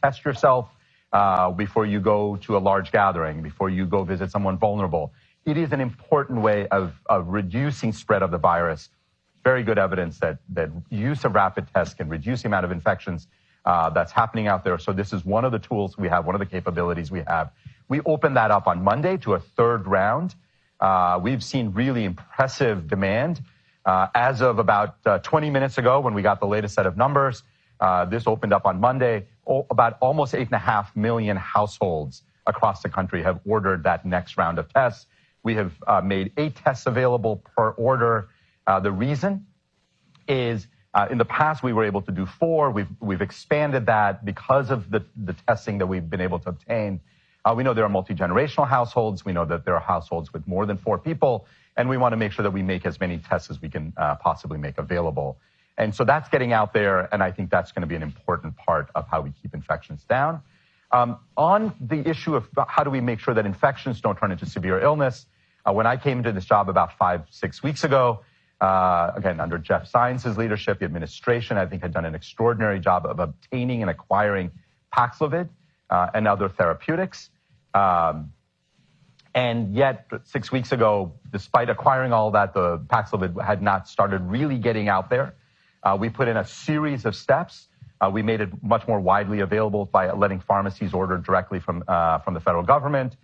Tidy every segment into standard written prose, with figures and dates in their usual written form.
test yourself before you go to a large gathering, before you go visit someone vulnerable. It is an important way of reducing spread of the virus. Very good evidence that use of rapid tests can reduce the amount of infections that's happening out there. So this is one of the tools we have, one of the capabilities we have. We opened that up on Monday to a third round. We've seen really impressive demand. As of about 20 minutes ago, when we got the latest set of numbers, this opened up on Monday. About almost 8.5 million households across the country have ordered that next round of tests. We have made 8 tests available per order. The reason is in the past we were able to do 4. We've expanded that because of the testing that we've been able to obtain. We know there are multi-generational households. We know that there are households with more than 4 people. And we want to make sure that we make as many tests as we can possibly make available. And so that's getting out there, and I think that's going to be an important part of how we keep infections down. On the issue of how do we make sure that infections don't turn into severe illness, when I came into this job about 5-6 weeks ago, again, under Jeff Zients' leadership, the administration, I think, had done an extraordinary job of obtaining and acquiring Paxlovid and other therapeutics. And yet, 6 weeks ago, despite acquiring all that, the Paxlovid had not started really getting out there. We put in a series of steps. We made it much more widely available by letting pharmacies order directly from the federal government.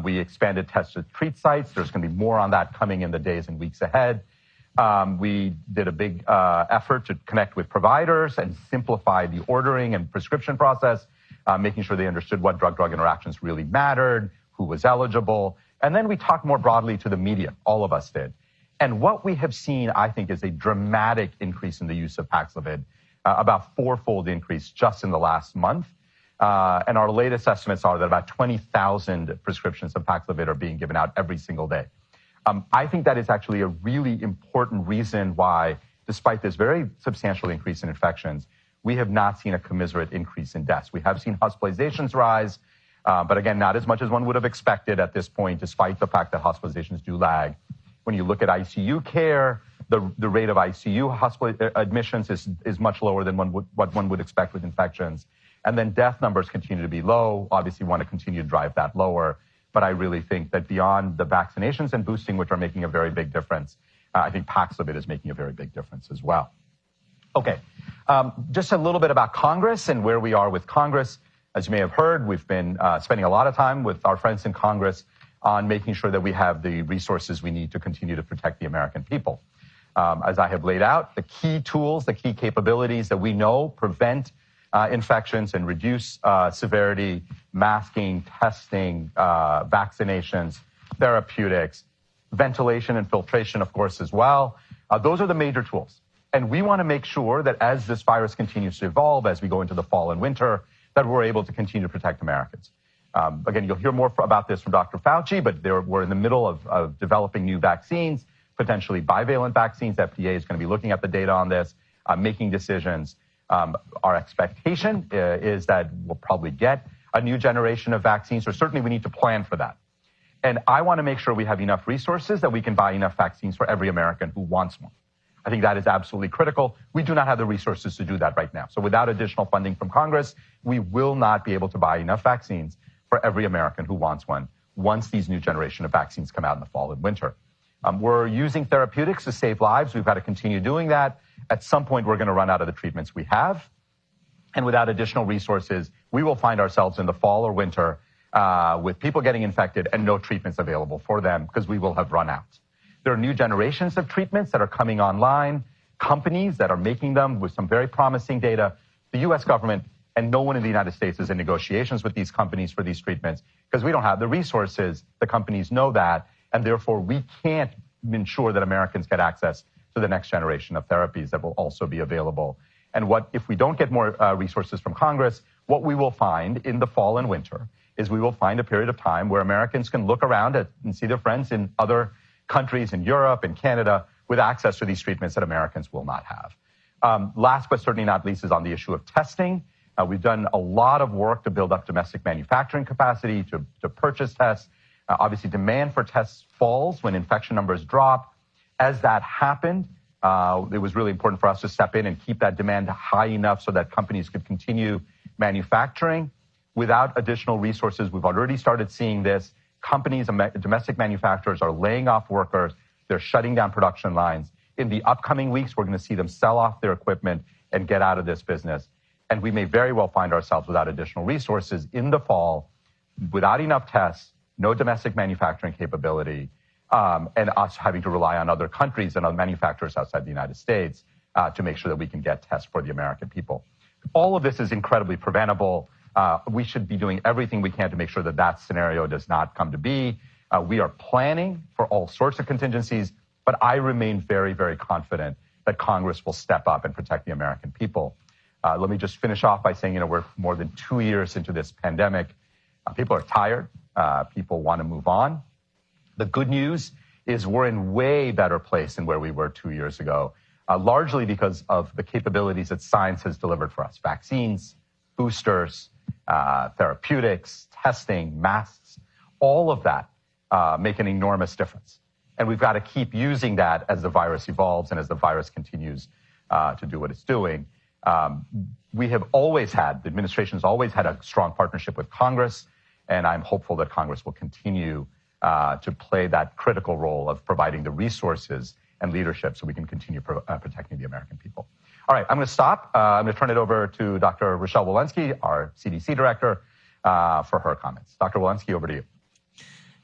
We expanded test to treat sites. There's going to be more on that coming in the days and weeks ahead. We did a big effort to connect with providers and simplify the ordering and prescription process, making sure they understood what drug-drug interactions really mattered, who was eligible. And then we talked more broadly to the media. All of us did. And what we have seen, I think, is a dramatic increase in the use of Paxlovid, about 4-fold increase just in the last month. And our latest estimates are that about 20,000 prescriptions of Paxlovid are being given out every single day. I think that is actually a really important reason why, despite this very substantial increase in infections, we have not seen a commensurate increase in deaths. We have seen hospitalizations rise, but again, not as much as one would have expected at this point, despite the fact that hospitalizations do lag. When you look at ICU care, the rate of ICU hospital admissions is much lower than what one would expect with infections. And then death numbers continue to be low. Obviously, we want to continue to drive that lower. But I really think that beyond the vaccinations and boosting, which are making a very big difference, I think Paxlovid is making a very big difference as well. Okay, just a little bit about Congress and where we are with Congress. As you may have heard, we've been spending a lot of time with our friends in Congress on making sure that we have the resources we need to continue to protect the American people. As I have laid out, the key tools, the key capabilities that we know prevent infections and reduce severity, masking, testing, vaccinations, therapeutics, ventilation and filtration, of course, as well. Those are the major tools. And we want to make sure that as this virus continues to evolve, as we go into the fall and winter, that we're able to continue to protect Americans. Again, you'll hear more about this from Dr. Fauci, but we're in the middle of developing new vaccines, potentially bivalent vaccines. FDA is going to be looking at the data on this, making decisions. Our expectation is that we'll probably get a new generation of vaccines, or certainly we need to plan for that. And I want to make sure we have enough resources that we can buy enough vaccines for every American who wants one. I think that is absolutely critical. We do not have the resources to do that right now. So without additional funding from Congress, we will not be able to buy enough vaccines for every American who wants one once these new generation of vaccines come out in the fall and winter. We're using therapeutics to save lives. We've got to continue doing that. At some point, we're going to run out of the treatments we have. And without additional resources, we will find ourselves in the fall or winter with people getting infected and no treatments available for them because we will have run out. There are new generations of treatments that are coming online, companies that are making them with some very promising data. The U.S. government and no one in the United States is in negotiations with these companies for these treatments because we don't have the resources. The companies know that, and therefore we can't ensure that Americans get access to the next generation of therapies that will also be available. And if we don't get more resources from Congress, what we will find in the fall and winter is we will find a period of time where Americans can look around and see their friends in other countries in Europe and Canada with access to these treatments that Americans will not have. Last but certainly not least is on the issue of testing. We've done a lot of work to build up domestic manufacturing capacity, to purchase tests. Obviously, demand for tests falls when infection numbers drop. As that happened, it was really important for us to step in and keep that demand high enough so that companies could continue manufacturing without additional resources. We've already started seeing this. Companies, domestic manufacturers are laying off workers. They're shutting down production lines. In the upcoming weeks, we're going to see them sell off their equipment and get out of this business. And we may very well find ourselves without additional resources in the fall, without enough tests, no domestic manufacturing capability, and us having to rely on other countries and other manufacturers outside the United States to make sure that we can get tests for the American people. All of this is incredibly preventable. We should be doing everything we can to make sure that that scenario does not come to be. We are planning for all sorts of contingencies, but I remain very, very confident that Congress will step up and protect the American people. Let me just finish off by saying, we're more than 2 years into this pandemic. People are tired. People want to move on. The good news is we're in way better place than where we were 2 years ago, largely because of the capabilities that science has delivered for us. Vaccines, boosters, therapeutics, testing, masks, all of that make an enormous difference. And we've got to keep using that as the virus evolves and as the virus continues to do what it's doing. We have always had, the administration has always had a strong partnership with Congress, and I'm hopeful that Congress will continue to play that critical role of providing the resources and leadership so we can continue protecting the American people. All right, I'm going to stop. I'm going to turn it over to Dr. Rochelle Walensky, our CDC Director, for her comments. Dr. Walensky, over to you.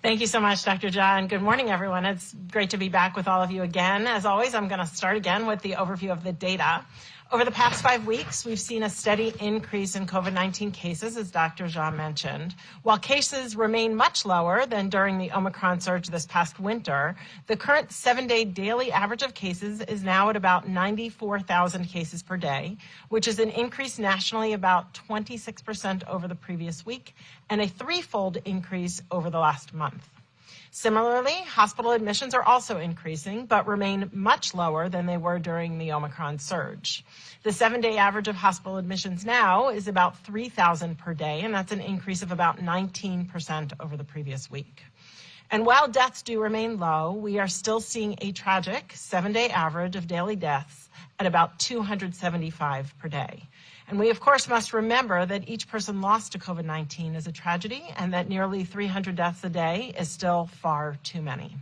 Thank you so much, Dr. John. Good morning, everyone. It's great to be back with all of you again. As always, I'm going to start again with the overview of the data. Over the past 5 weeks, we've seen a steady increase in COVID-19 cases, as Dr. John mentioned. While cases remain much lower than during the Omicron surge this past winter, the current 7-day daily average of cases is now at about 94,000 cases per day, which is an increase nationally about 26% over the previous week and a threefold increase over the last month. Similarly, hospital admissions are also increasing, but remain much lower than they were during the Omicron surge. The 7-day average of hospital admissions now is about 3,000 per day, and that's an increase of about 19% over the previous week. And while deaths do remain low, we are still seeing a tragic 7-day average of daily deaths at about 275 per day. And we, of course, must remember that each person lost to COVID-19 is a tragedy and that nearly 300 deaths a day is still far too many.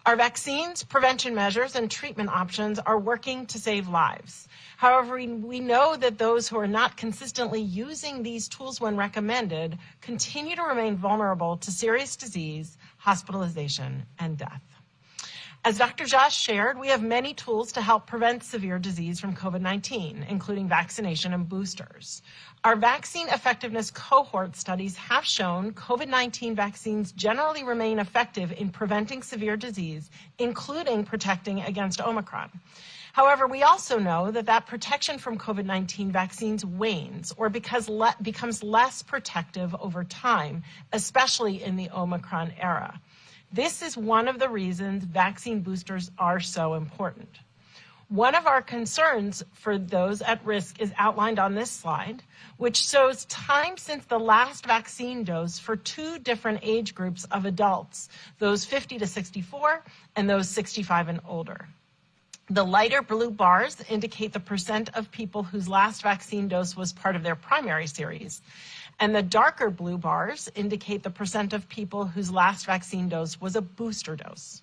Our vaccines, prevention measures, and treatment options are working to save lives. However, we know that those who are not consistently using these tools when recommended continue to remain vulnerable to serious disease, hospitalization, and death. As Dr. Josh shared, we have many tools to help prevent severe disease from COVID-19, including vaccination and boosters. Our vaccine effectiveness cohort studies have shown COVID-19 vaccines generally remain effective in preventing severe disease, including protecting against Omicron. However, we also know that protection from COVID-19 vaccines wanes or becomes less protective over time, especially in the Omicron era. This is one of the reasons vaccine boosters are so important. One of our concerns for those at risk is outlined on this slide, which shows time since the last vaccine dose for 2 different age groups of adults, those 50 to 64 and those 65 and older. The lighter blue bars indicate the percent of people whose last vaccine dose was part of their primary series. And the darker blue bars indicate the percent of people whose last vaccine dose was a booster dose.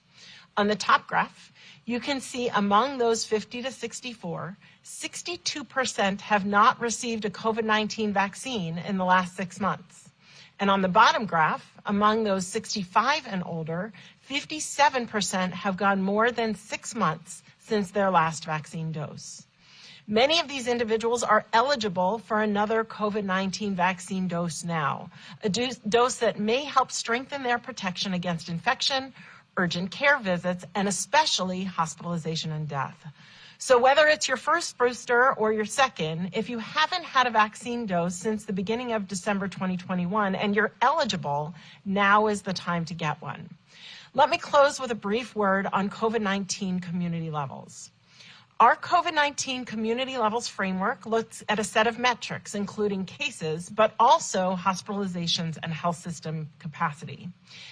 On the top graph, you can see among those 50 to 64, 62% have not received a COVID-19 vaccine in the last 6 months. And on the bottom graph, among those 65 and older, 57% have gone more than 6 months since their last vaccine dose. Many of these individuals are eligible for another COVID-19 vaccine dose now, a dose that may help strengthen their protection against infection, urgent care visits, and especially hospitalization and death. So whether it's your first booster or your second, if you haven't had a vaccine dose since the beginning of December 2021 and you're eligible, now is the time to get one. Let me close with a brief word on COVID-19 community levels. Our COVID-19 community levels framework looks at a set of metrics, including cases, but also hospitalizations and health system capacity.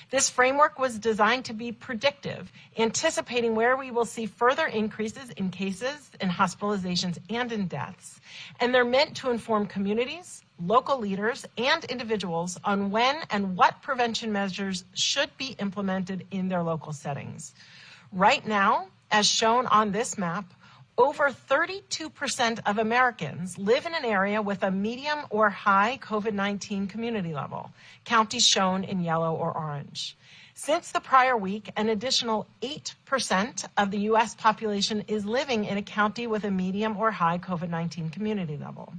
This framework was designed to be predictive, anticipating where we will see further increases in cases, in hospitalizations, and in deaths. And they're meant to inform communities, local leaders, and individuals on when and what prevention measures should be implemented in their local settings. Right now, as shown on this map, over 32% of Americans live in an area with a medium or high COVID-19 community level, counties shown in yellow or orange. Since the prior week, an additional 8% of the U.S. population is living in a county with a medium or high COVID-19 community level.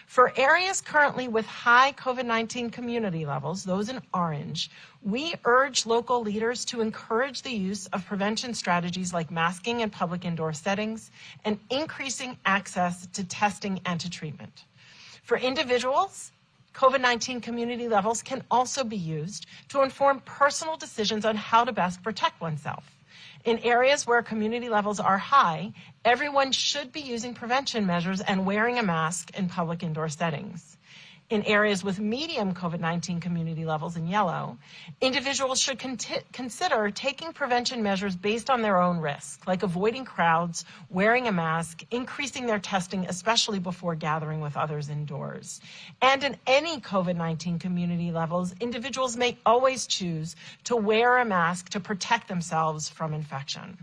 For areas currently with high COVID-19 community levels, those in orange, we urge local leaders to encourage the use of prevention strategies like masking in public indoor settings and increasing access to testing and to treatment. For individuals, COVID-19 community levels can also be used to inform personal decisions on how to best protect oneself. In areas where community levels are high, everyone should be using prevention measures and wearing a mask in public indoor settings. In areas with medium COVID-19 community levels in yellow, individuals should consider taking prevention measures based on their own risk, like avoiding crowds, wearing a mask, increasing their testing, especially before gathering with others indoors. And in any COVID-19 community levels, individuals may always choose to wear a mask to protect themselves from infection.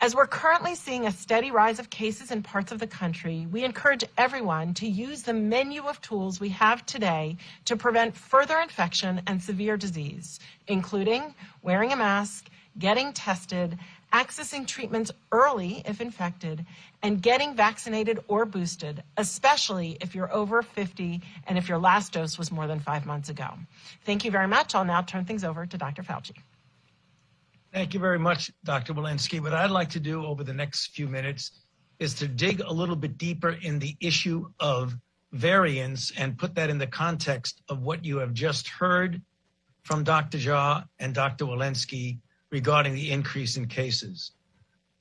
As we're currently seeing a steady rise of cases in parts of the country, we encourage everyone to use the menu of tools we have today to prevent further infection and severe disease, including wearing a mask, getting tested, accessing treatments early if infected, and getting vaccinated or boosted, especially if you're over 50 and if your last dose was more than 5 months ago. Thank you very much. I'll now turn things over to Dr. Fauci. Thank you very much, Dr. Walensky. What I'd like to do over the next few minutes is to dig a little bit deeper in the issue of variants and put that in the context of what you have just heard from Dr. Jha and Dr. Walensky regarding the increase in cases.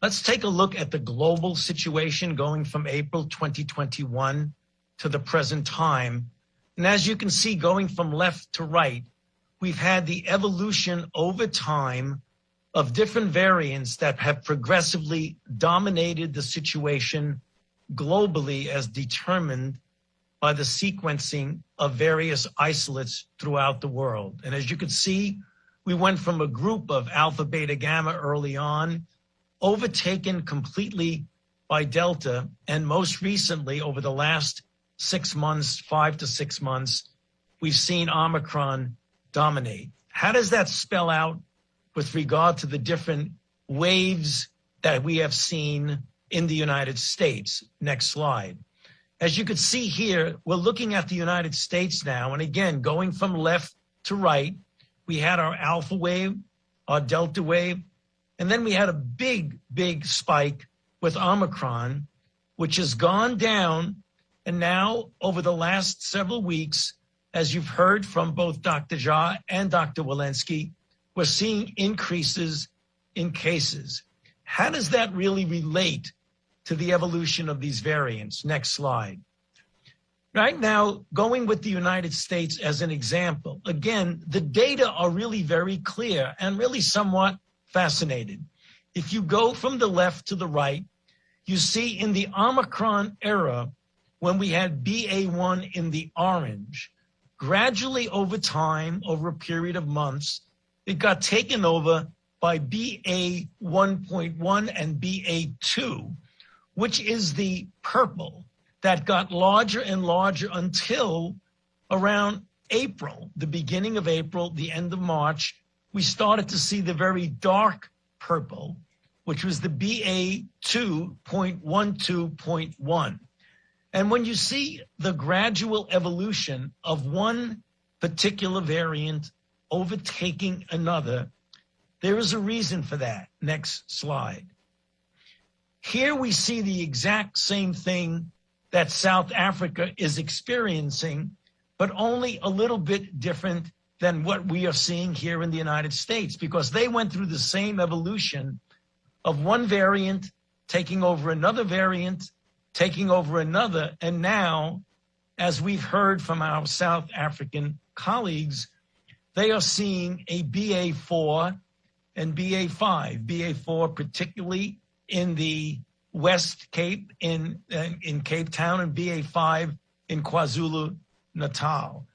Let's take a look at the global situation going from April 2021 to the present time. And as you can see, going from left to right, we've had the evolution over time of different variants that have progressively dominated the situation globally as determined by the sequencing of various isolates throughout the world. And as you can see, we went from a group of alpha, beta, gamma early on, overtaken completely by Delta, and most recently, over the last 6 months, 5 to 6 months, we've seen Omicron dominate. How does that spell out with regard to the different waves that we have seen in the United States? Next slide. As you can see here, we're looking at the United States now. And again, going from left to right, we had our alpha wave, our delta wave, and then we had a big, big spike with Omicron, which has gone down. And now over the last several weeks, as you've heard from both Dr. Jha and Dr. Walensky, we're seeing increases in cases. How does that really relate to the evolution of these variants? Next slide. Right now, going with the United States as an example, again, the data are really very clear and really somewhat fascinating. If you go from the left to the right, you see in the Omicron era, when we had BA1 in the orange, gradually over time, over a period of months, it got taken over by BA 1.1 and BA 2, which is the purple that got larger and larger until around April, the beginning of April, the end of March, we started to see the very dark purple, which was the BA 2.12.1. And when you see the gradual evolution of one particular variant overtaking another, there is a reason for that. Next slide. Here we see the exact same thing that South Africa is experiencing, but only a little bit different than what we are seeing here in the United States, because they went through the same evolution of one variant taking over another variant, taking over another. And now, as we've heard from our South African colleagues, they are seeing a BA4 and BA5. BA4 particularly in the West Cape, in Cape Town, and BA5 in KwaZulu-Natal.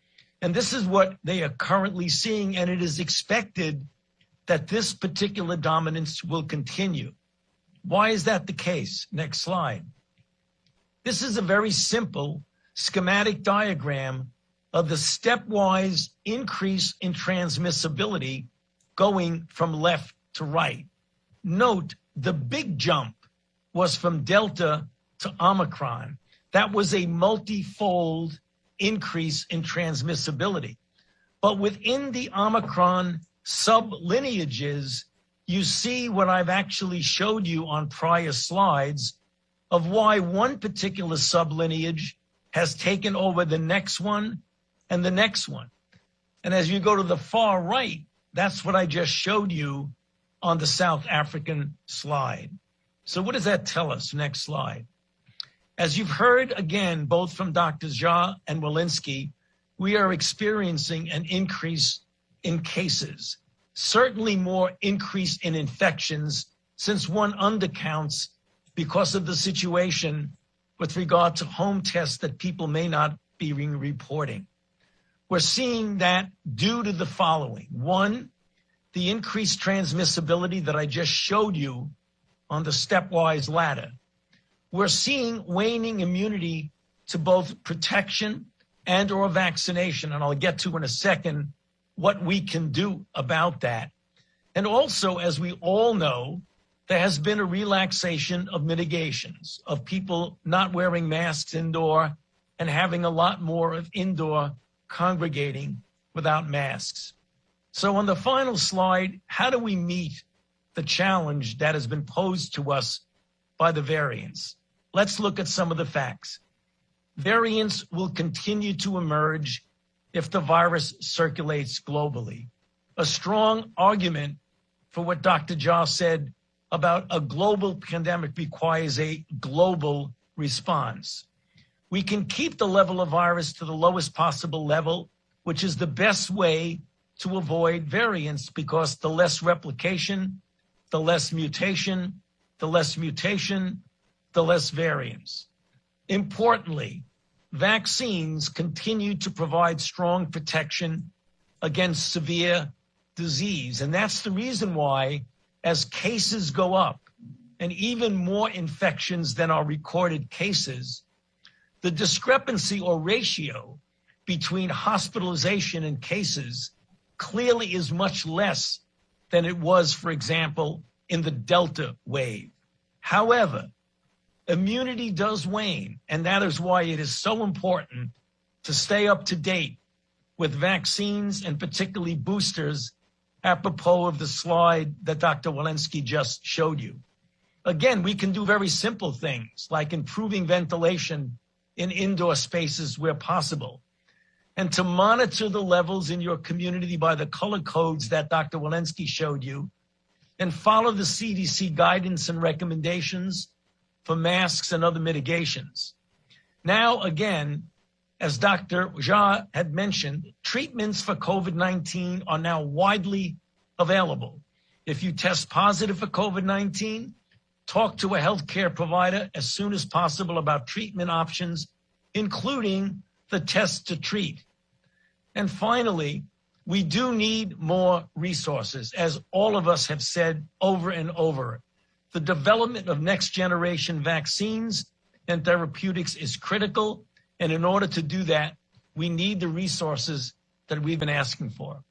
And this is what they are currently seeing, and it is expected that this particular dominance will continue. Why is that the case? Next slide. This is a very simple schematic diagram of the stepwise increase in transmissibility going from left to right. Note, the big jump was from Delta to Omicron. That was a multifold increase in transmissibility. But within the Omicron sublineages, you see what I've actually showed you on prior slides of why one particular sublineage has taken over the next one and the next one. And as you go to the far right, that's what I just showed you on the South African slide. So what does that tell us? Next slide. As you've heard again, both from Dr. Jha and Walensky, we are experiencing an increase in cases, certainly more increase in infections, since one undercounts because of the situation with regard to home tests that people may not be reporting. We're seeing that due to the following. One, the increased transmissibility that I just showed you on the stepwise ladder. We're seeing waning immunity to both protection and or vaccination, and I'll get to in a second what we can do about that. And also, as we all know, there has been a relaxation of mitigations, of people not wearing masks indoor and having a lot more of indoor congregating without masks. So on the final slide, how do we meet the challenge that has been posed to us by the variants? Let's look at some of the facts. Variants will continue to emerge if the virus circulates globally. A strong argument for what Dr. Jha said about a global pandemic requires a global response. We can keep the level of virus to the lowest possible level, which is the best way to avoid variants, because the less replication, the less mutation, the less mutation, the less variants. Importantly, vaccines continue to provide strong protection against severe disease. And that's the reason why, as cases go up, and even more infections than are recorded cases, the discrepancy or ratio between hospitalization and cases clearly is much less than it was, for example, in the Delta wave. However, immunity does wane, and that is why it is so important to stay up to date with vaccines and particularly boosters, apropos of the slide that Dr. Walensky just showed you. Again, we can do very simple things like improving ventilation in indoor spaces where possible, and to monitor the levels in your community by the color codes that Dr. Walensky showed you, and follow the CDC guidance and recommendations for masks and other mitigations. Now, again, as Dr. Jha had mentioned, treatments for COVID-19 are now widely available. If you test positive for COVID-19, talk to a healthcare provider as soon as possible about treatment options, including the test to treat. And finally, we do need more resources, as all of us have said over and over. The development of next generation vaccines and therapeutics is critical. And in order to do that, we need the resources that we've been asking for.